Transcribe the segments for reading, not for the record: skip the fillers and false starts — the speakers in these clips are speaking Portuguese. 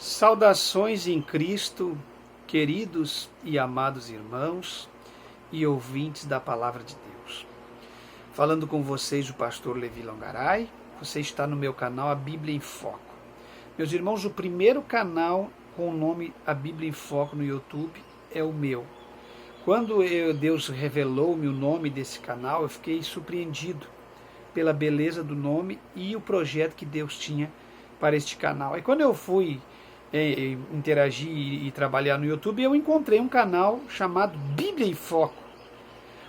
Saudações em Cristo, queridos e amados irmãos e ouvintes da Palavra de Deus. Falando com vocês o pastor Levi Longaray, você está no meu canal A Bíblia em Foco. Meus irmãos, o primeiro canal com o nome A Bíblia em Foco no YouTube é o meu. Quando Deus revelou-me o nome desse canal, eu fiquei surpreendido pela beleza do nome e o projeto que Deus tinha para este canal. E quando eu fui interagir e trabalhar no YouTube, eu encontrei um canal chamado Bíblia em Foco.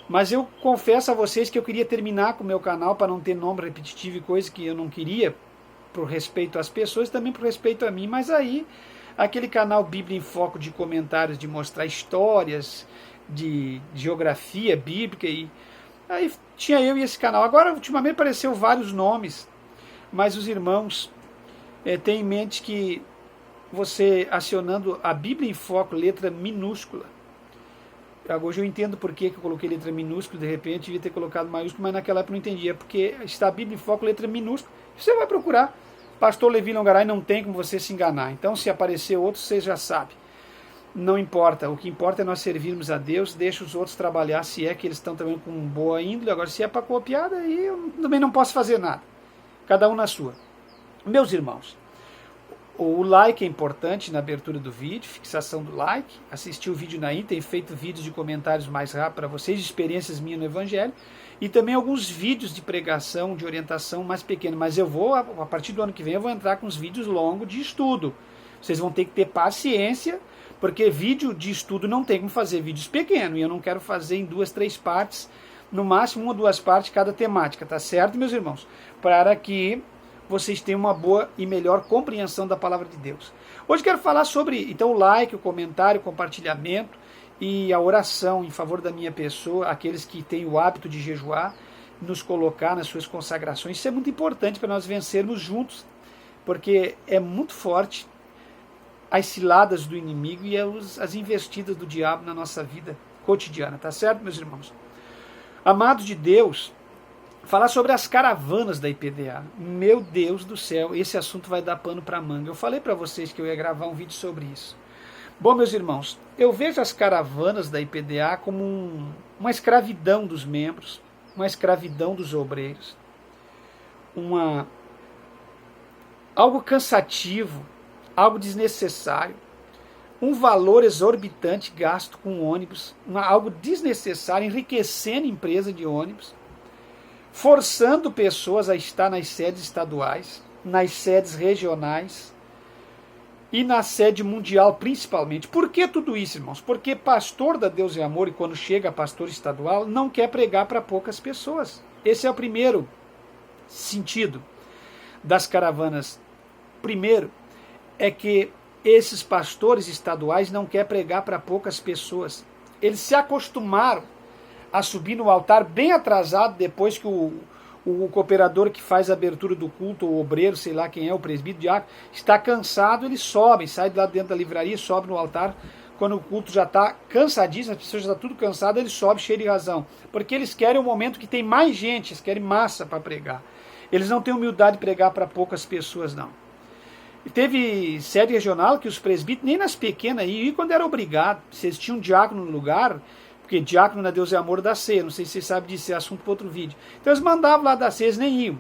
Mas eu confesso a vocês que eu queria terminar com o meu canal para não ter nome repetitivo e coisa que eu não queria, por respeito às pessoas, também por respeito a mim. Mas aí, aquele canal Bíblia em Foco de comentários, de mostrar histórias, de geografia bíblica, e aí tinha eu e esse canal. Agora, ultimamente, apareceu vários nomes, mas os irmãos têm em mente que você acionando a Bíblia em Foco, letra minúscula. Hoje eu entendo por que eu coloquei letra minúscula, de repente devia ter colocado maiúsculo, mas naquela época eu não entendia, porque está a Bíblia em Foco, letra minúscula. Você vai procurar. Pastor Levi Longaray, não tem como você se enganar. Então, se aparecer outro, você já sabe. Não importa. O que importa é nós servirmos a Deus, deixa os outros trabalhar, se é que eles estão também com boa índole. Agora, se é para copiar, daí eu também não posso fazer nada. Cada um na sua. Meus irmãos, o like é importante na abertura do vídeo, fixação do like, assistir o vídeo na íntegra, feito vídeos de comentários mais rápidos para vocês, experiências minhas no Evangelho, e também alguns vídeos de pregação, de orientação mais pequenos. Mas eu vou, a partir do ano que vem, eu vou entrar com uns vídeos longos de estudo. Vocês vão ter que ter paciência, porque vídeo de estudo não tem como fazer vídeos pequenos, e eu não quero fazer em 2, 3 partes, no máximo 1 ou 2 partes cada temática, tá certo, meus irmãos? Para que vocês tenham uma boa e melhor compreensão da palavra de Deus. Hoje quero falar sobre, então, o like, o comentário, o compartilhamento e a oração em favor da minha pessoa, aqueles que têm o hábito de jejuar, nos colocar nas suas consagrações. Isso é muito importante para nós vencermos juntos, porque é muito forte as ciladas do inimigo e as investidas do diabo na nossa vida cotidiana, tá certo, meus irmãos? Amados de Deus, falar sobre as caravanas da IPDA. Meu Deus do céu, esse assunto vai dar pano para manga. Eu falei para vocês que eu ia gravar um vídeo sobre isso. Bom, meus irmãos, eu vejo as caravanas da IPDA como uma escravidão dos membros, uma escravidão dos obreiros, algo cansativo, algo desnecessário, um valor exorbitante gasto com ônibus, algo desnecessário, enriquecendo a empresa de ônibus, forçando pessoas a estar nas sedes estaduais, nas sedes regionais e na sede mundial principalmente. Por que tudo isso, irmãos? Porque pastor da Deus e Amor, e quando chega pastor estadual, não quer pregar para poucas pessoas. Esse é o primeiro sentido das caravanas. Primeiro, é que esses pastores estaduais não querem pregar para poucas pessoas. Eles se acostumaram a subir no altar bem atrasado, depois que o cooperador que faz a abertura do culto, o obreiro, sei lá quem é, o presbítero, diácono, está cansado, eles sobem, sai de lá dentro da livraria, sobe no altar. Quando o culto já está cansadíssimo, as pessoas já estão tudo cansadas, eles sobem cheio de razão. Porque eles querem um momento que tem mais gente, eles querem massa para pregar. Eles não têm humildade de pregar para poucas pessoas, não. E teve sede regional que os presbíteros, nem nas pequenas, e quando era obrigado, se eles tinham um diácono no lugar, porque diácono na Deus é Amor da ceia, não sei se vocês sabem disso, é assunto para outro vídeo. Então eles mandavam lá da ceia, eles nem iam.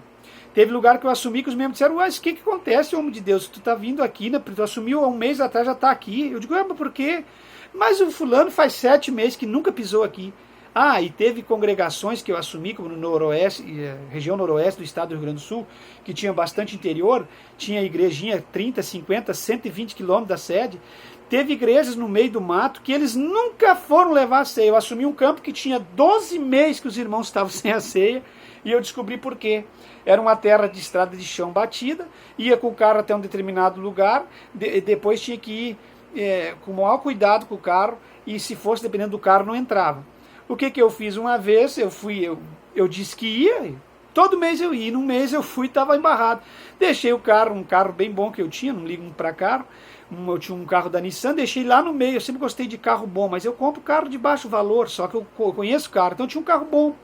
Teve lugar que eu assumi que os membros disseram, mas o que acontece, homem de Deus? Tu está vindo aqui, né? Tu assumiu há um mês atrás, já está aqui. Eu digo, mas por quê? Mas o fulano faz 7 meses que nunca pisou aqui. Ah, e teve congregações que eu assumi, como no noroeste, região noroeste do estado do Rio Grande do Sul, que tinha bastante interior, tinha igrejinha 30, 50, 120 quilômetros da sede. Teve igrejas no meio do mato que eles nunca foram levar a ceia. Eu assumi um campo que tinha 12 meses que os irmãos estavam sem a ceia, e eu descobri por quê. Era uma terra de estrada de chão batida, ia com o carro até um determinado lugar, depois tinha que ir com o maior cuidado com o carro, e se fosse dependendo do carro não entrava. O que eu fiz uma vez? Eu disse que ia, todo mês eu ia, num mês eu fui e estava embarrado. Deixei o carro, um carro bem bom que eu tinha, não ligo para carro, eu tinha um carro da Nissan, deixei lá no meio. Eu sempre gostei de carro bom, mas eu compro carro de baixo valor, só que eu conheço o carro, então eu tinha um carro bom.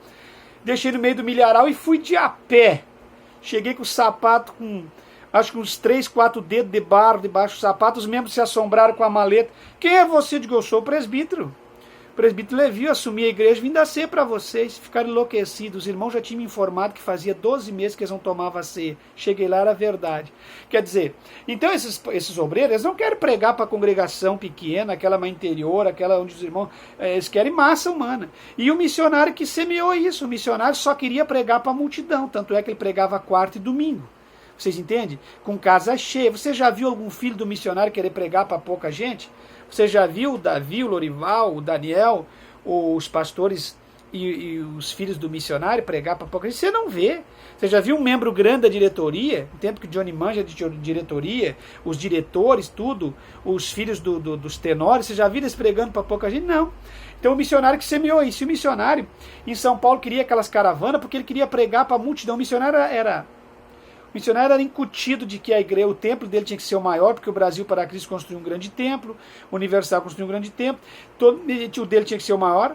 Deixei no meio do milharal e fui de a pé. Cheguei com o sapato com acho que uns 3, 4 dedos de barro debaixo do sapato. Os membros se assombraram com a maleta. Quem é você? Eu digo, eu sou o presbítero. O presbítero Levi, eu assumi a igreja, vim dar ceia para vocês. Ficaram enlouquecidos. Os irmãos já tinham me informado que fazia 12 meses que eles não tomavam a ceia. Cheguei lá, era verdade. Quer dizer, então esses obreiros, eles não querem pregar para a congregação pequena, aquela mais interior, aquela onde os irmãos, eles querem massa humana. E o missionário que semeou isso, o missionário só queria pregar para a multidão, tanto é que ele pregava quarta e domingo. Vocês entendem? Com casa cheia. Você já viu algum filho do missionário querer pregar para pouca gente? Você já viu o Davi, o Lorival, o Daniel, os pastores e os filhos do missionário pregar para pouca gente? Você não vê. Você já viu um membro grande da diretoria, no tempo que o Johnny manja de diretoria, os diretores, tudo, os filhos dos tenores, você já viu eles pregando para pouca gente? Não. Então o missionário que semeou isso. E o missionário em São Paulo queria aquelas caravanas porque ele queria pregar para a multidão. O missionário era incutido de que a igreja, o templo dele tinha que ser o maior, porque o Brasil para Cristo construiu um grande templo, o Universal construiu um grande templo, o dele tinha que ser o maior,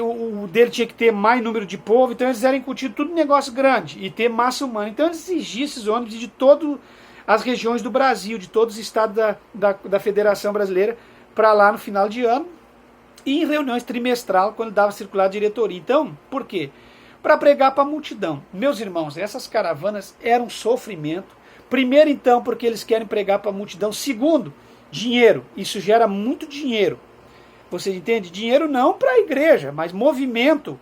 o dele tinha que ter mais número de povo, então eles eram incutidos tudo um negócio grande, e ter massa humana. Então eles exigiam esses ônibus de todas as regiões do Brasil, de todos os estados da Federação Brasileira, para lá no final de ano, e em reuniões trimestral, quando dava circular a diretoria. Então, por quê? Para pregar para a multidão. Meus irmãos, essas caravanas eram um sofrimento. Primeiro, então, porque eles querem pregar para a multidão. Segundo, dinheiro. Isso gera muito dinheiro. Você entende? Dinheiro não para a igreja, mas movimento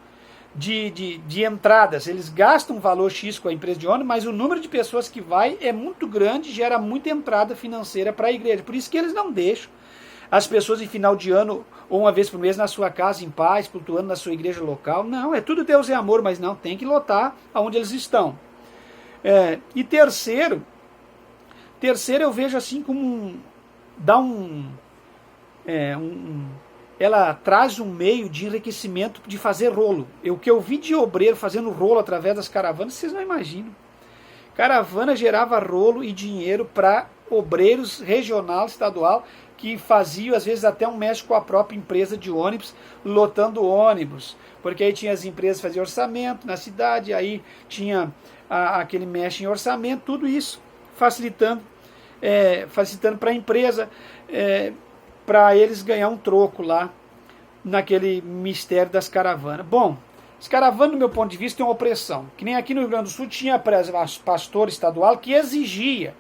de entradas. Eles gastam um valor X com a empresa de ônibus, mas o número de pessoas que vai é muito grande, gera muita entrada financeira para a igreja. Por isso que eles não deixam as pessoas em final de ano, ou uma vez por mês, na sua casa, em paz, cultuando na sua igreja local. Não, é tudo Deus é amor, mas não, tem que lotar aonde eles estão. E terceiro eu vejo assim como ela traz um meio de enriquecimento de fazer rolo. O que eu vi de obreiro fazendo rolo através das caravanas, vocês não imaginam. Caravana gerava rolo e dinheiro para obreiros regional, estadual, que faziam, às vezes, até um mexe com a própria empresa de ônibus, lotando ônibus, porque aí tinha as empresas que faziam orçamento na cidade, aí tinha aquele mexe em orçamento, tudo isso facilitando para a empresa, para eles ganhar um troco lá, naquele mistério das caravanas. Bom, as caravanas, do meu ponto de vista, tem uma opressão, que nem aqui no Rio Grande do Sul tinha pastor estadual que exigia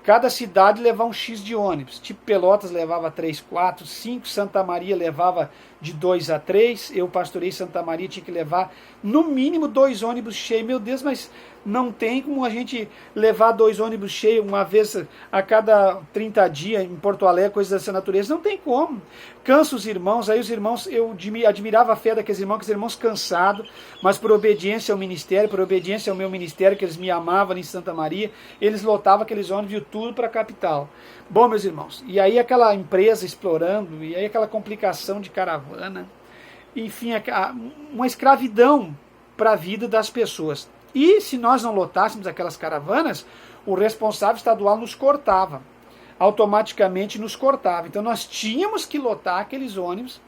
cada cidade levar um X de ônibus. Tipo Pelotas levava 3, 4, 5, Santa Maria levava de 2 a 3, eu pastorei Santa Maria, tinha que levar no mínimo 2 ônibus cheios. Meu Deus, mas não tem como a gente levar 2 ônibus cheios uma vez a cada 30 dias em Porto Alegre, coisas dessa natureza. Não tem como. Cansa os irmãos, aí os irmãos, eu admirava a fé daqueles irmãos cansados, mas por obediência ao ministério, por obediência ao meu ministério, que eles me amavam em Santa Maria, eles lotavam aqueles ônibus e tudo para a capital. Bom, meus irmãos, e aí aquela empresa explorando, e aí aquela complicação de caravana, enfim, uma escravidão para a vida das pessoas. E se nós não lotássemos aquelas caravanas, o responsável estadual nos cortava, automaticamente nos cortava. Então nós tínhamos que lotar aqueles ônibus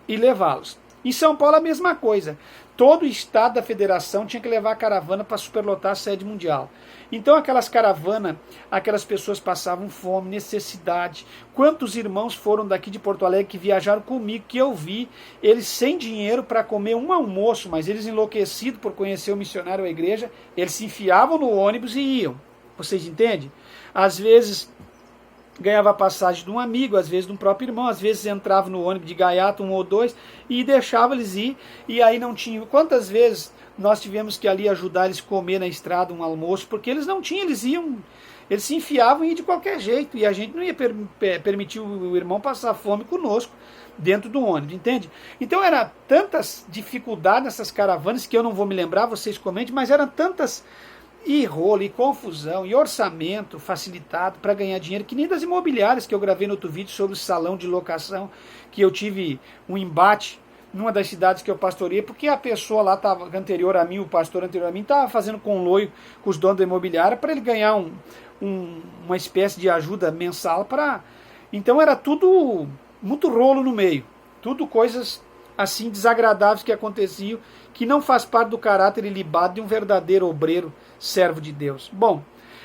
e levá-los. Em São Paulo a mesma coisa. Todo o estado da federação tinha que levar a caravana para superlotar a sede mundial. Então aquelas caravanas, aquelas pessoas passavam fome, necessidade. Quantos irmãos foram daqui de Porto Alegre que viajaram comigo, que eu vi, eles sem dinheiro para comer um almoço, mas eles enlouquecidos por conhecer o missionário ou a igreja, eles se enfiavam no ônibus e iam. Vocês entendem? Às vezes ganhava a passagem de um amigo, às vezes de um próprio irmão, às vezes entrava no ônibus de gaiato, 1 ou 2, e deixava eles ir, e aí não tinha. Quantas vezes nós tivemos que ali ajudar eles a comer na estrada um almoço, porque eles não tinham, eles se enfiavam e iam de qualquer jeito, e a gente não ia permitir o irmão passar fome conosco dentro do ônibus, entende? Então era tantas dificuldades nessas caravanas, que eu não vou me lembrar, vocês comentem, mas eram tantas e rolo, e confusão, e orçamento facilitado para ganhar dinheiro, que nem das imobiliárias que eu gravei no outro vídeo sobre o salão de locação, que eu tive um embate numa das cidades que eu pastorei, porque a pessoa lá estava anterior a mim, o pastor anterior a mim, estava fazendo conluio com os donos da imobiliária para ele ganhar uma espécie de ajuda mensal para. Então era tudo muito rolo no meio, tudo coisas assim desagradáveis que aconteciam, que não faz parte do caráter ilibado de um verdadeiro obreiro, servo de Deus. Bom,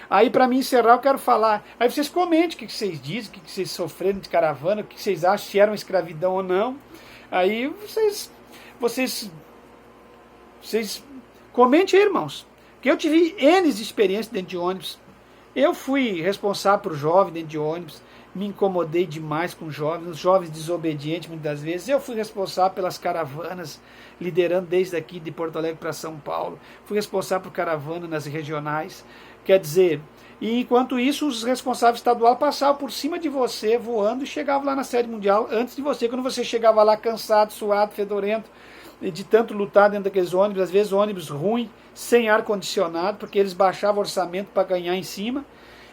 Aí, para mim encerrar, eu quero falar. Aí vocês comentem o que vocês dizem, o que vocês sofreram de caravana, o que vocês acham, se era uma escravidão ou não. Aí vocês comentem aí, irmãos. Que eu tive N experiências dentro de ônibus. Eu fui responsável por jovem dentro de ônibus. Me incomodei demais com jovens, os jovens desobedientes muitas vezes. Eu fui responsável pelas caravanas, liderando desde aqui de Porto Alegre para São Paulo. Fui responsável por caravana nas regionais. Quer dizer, e enquanto isso, os responsáveis estaduais passavam por cima de você, voando, e chegavam lá na sede mundial antes de você. Quando você chegava lá cansado, suado, fedorento, de tanto lutar dentro daqueles ônibus, às vezes ônibus ruim, sem ar-condicionado, porque eles baixavam orçamento para ganhar em cima,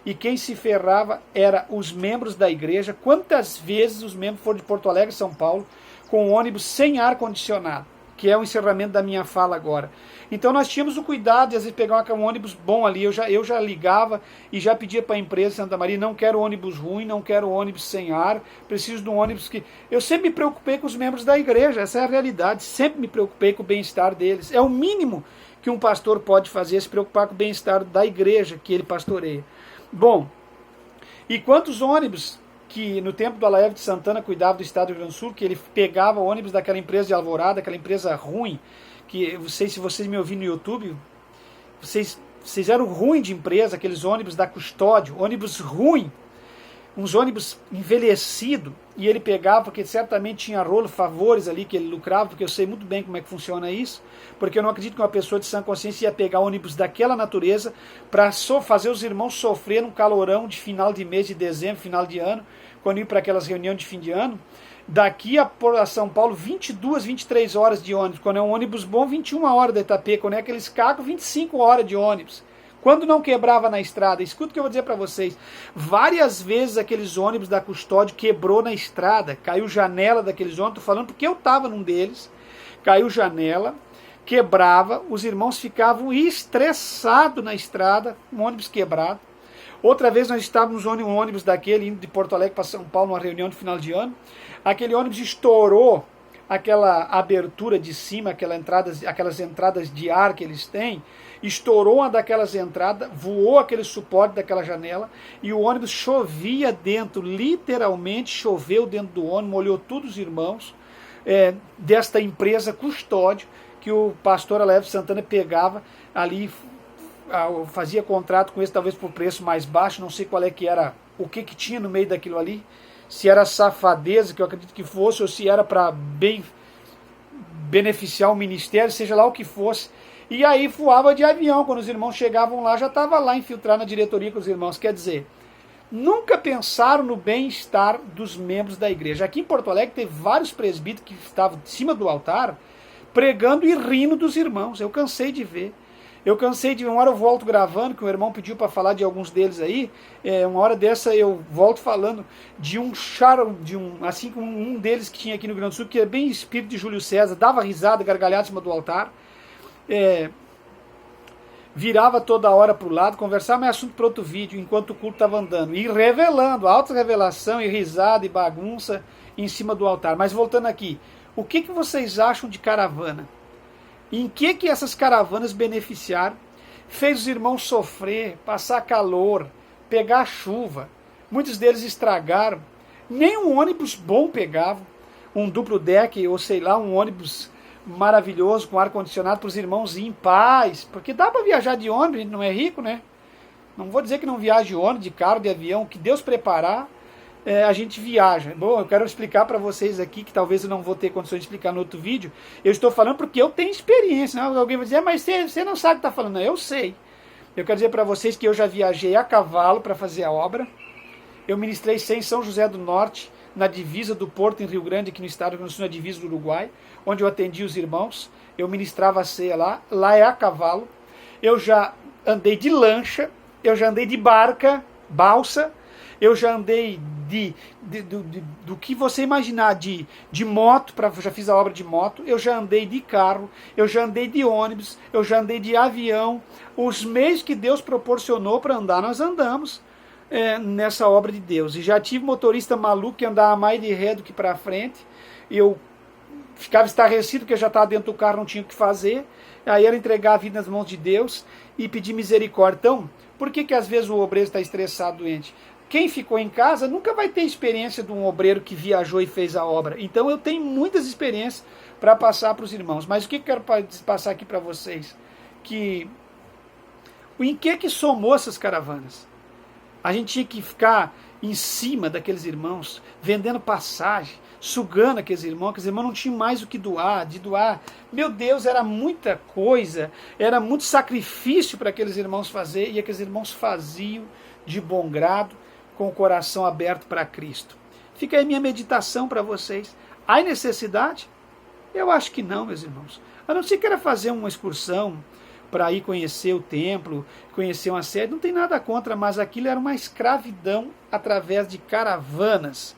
e quem se ferrava era os membros da igreja. Quantas vezes os membros foram de Porto Alegre, São Paulo, com ônibus sem ar-condicionado, que é o encerramento da minha fala agora. Então nós tínhamos o cuidado de às vezes pegar um ônibus bom ali, eu já ligava e já pedia para a empresa Santa Maria, não quero ônibus ruim, não quero ônibus sem ar, preciso de um ônibus que... Eu sempre me preocupei com os membros da igreja, essa é a realidade, sempre me preocupei com o bem-estar deles. É o mínimo que um pastor pode fazer, se preocupar com o bem-estar da igreja que ele pastoreia. Bom, e quantos ônibus que no tempo do Alaeve de Santana cuidava do estado do Rio Grande do Sul, que ele pegava ônibus daquela empresa de Alvorada, aquela empresa ruim, que não sei se vocês me ouviram no YouTube, vocês eram ruim de empresa, aqueles ônibus da Custódio, ônibus ruim, uns ônibus envelhecidos, e ele pegava, porque certamente tinha rolo, favores ali que ele lucrava, porque eu sei muito bem como é que funciona isso, porque eu não acredito que uma pessoa de sã consciência ia pegar ônibus daquela natureza para fazer os irmãos sofrer num calorão de final de mês de dezembro, final de ano, quando ir para aquelas reuniões de fim de ano. Daqui a São Paulo, 22, 23 horas de ônibus. Quando é um ônibus bom, 21 horas da Itapê. Quando é aqueles cacos, 25 horas de ônibus. Quando não quebrava na estrada, escuta o que eu vou dizer para vocês. Várias vezes aqueles ônibus da Custódio quebrou na estrada. Caiu janela daqueles ônibus. Estou falando porque eu estava num deles. Caiu janela, quebrava. Os irmãos ficavam estressados na estrada. Um ônibus quebrado. Outra vez nós estávamos no ônibus daquele, indo de Porto Alegre para São Paulo, numa reunião de final de ano. Aquele ônibus estourou aquela abertura de cima, aquelas entradas de ar que eles têm, estourou uma daquelas entradas, voou aquele suporte daquela janela, e o ônibus chovia dentro, literalmente choveu dentro do ônibus, molhou todos os irmãos desta empresa Custódio, que o pastor Alaeve Santana pegava ali, fazia contrato com eles, talvez por preço mais baixo, não sei qual é que era, o que tinha no meio daquilo ali, se era safadeza, que eu acredito que fosse, ou se era para beneficiar o ministério, seja lá o que fosse. E aí voava de avião, quando os irmãos chegavam lá, já estava lá infiltrado na diretoria com os irmãos. Quer dizer, nunca pensaram no bem-estar dos membros da igreja. Aqui em Porto Alegre teve vários presbíteros que estavam em cima do altar, pregando e rindo dos irmãos. Eu cansei de ver. Uma hora eu volto gravando, que o irmão pediu para falar de alguns deles aí, uma hora dessa eu volto falando de assim como um deles que tinha aqui no Rio Grande do Sul, que é bem espírito de Júlio César, dava risada, gargalhada em cima do altar, virava toda hora para o lado, conversava, mas assunto para outro vídeo, enquanto o culto estava andando, e revelando, alta revelação, e risada, e bagunça em cima do altar. Mas voltando aqui, o que vocês acham de caravana? Em que essas caravanas beneficiaram? Fez os irmãos sofrer, passar calor, pegar chuva. Muitos deles estragaram. Nem um ônibus bom pegavam. Um duplo deck, ou sei lá, um ônibus maravilhoso com ar-condicionado para os irmãos ir em paz. Porque dá para viajar de ônibus, a gente não é rico, né? Não vou dizer que não viaja de ônibus, de carro, de avião. Que Deus preparar, a gente viaja. Bom, eu quero explicar para vocês aqui, que talvez eu não vou ter condições de explicar no outro vídeo. Eu estou falando porque eu tenho experiência. Né? Alguém vai dizer, mas você não sabe o que está falando. Não, eu sei. Eu quero dizer para vocês que eu já viajei a cavalo para fazer a obra. Eu ministrei em São José do Norte, na divisa do Porto, em Rio Grande, aqui no estado do Rio Grande do Sul, na divisa do Uruguai, onde eu atendi os irmãos. Eu ministrava a ceia lá. Lá é a cavalo. Eu já andei de lancha, eu já andei de barca, balsa, eu já andei do que você imaginar, de moto, já fiz a obra de moto, eu já andei de carro, eu já andei de ônibus, eu já andei de avião. Os meios que Deus proporcionou para andar, nós andamos nessa obra de Deus. E já tive motorista maluco que andava mais de ré do que para frente, e eu ficava estarrecido porque eu já estava dentro do carro, não tinha o que fazer. Aí era entregar a vida nas mãos de Deus e pedir misericórdia. Então, Por que às vezes o obreiro está estressado, doente? Quem ficou em casa nunca vai ter experiência de um obreiro que viajou e fez a obra. Então eu tenho muitas experiências para passar para os irmãos. Mas o que eu quero passar aqui para vocês? Que em que somou essas caravanas? A gente tinha que ficar em cima daqueles irmãos, vendendo passagem, sugando aqueles irmãos não tinham mais o que doar, meu Deus, era muita coisa, era muito sacrifício para aqueles irmãos fazer, e aqueles irmãos faziam de bom grado, com o coração aberto para Cristo. Fica aí minha meditação para vocês. Há necessidade? Eu acho que não, meus irmãos. A não ser que queira fazer uma excursão para ir conhecer o templo, conhecer uma sede, não tem nada contra, mas aquilo era uma escravidão através de caravanas.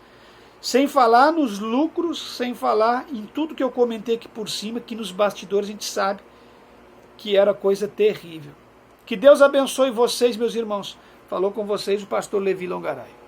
Sem falar nos lucros, sem falar em tudo que eu comentei aqui por cima, que nos bastidores a gente sabe que era coisa terrível. Que Deus abençoe vocês, meus irmãos. Falou com vocês o pastor Levi Longaray.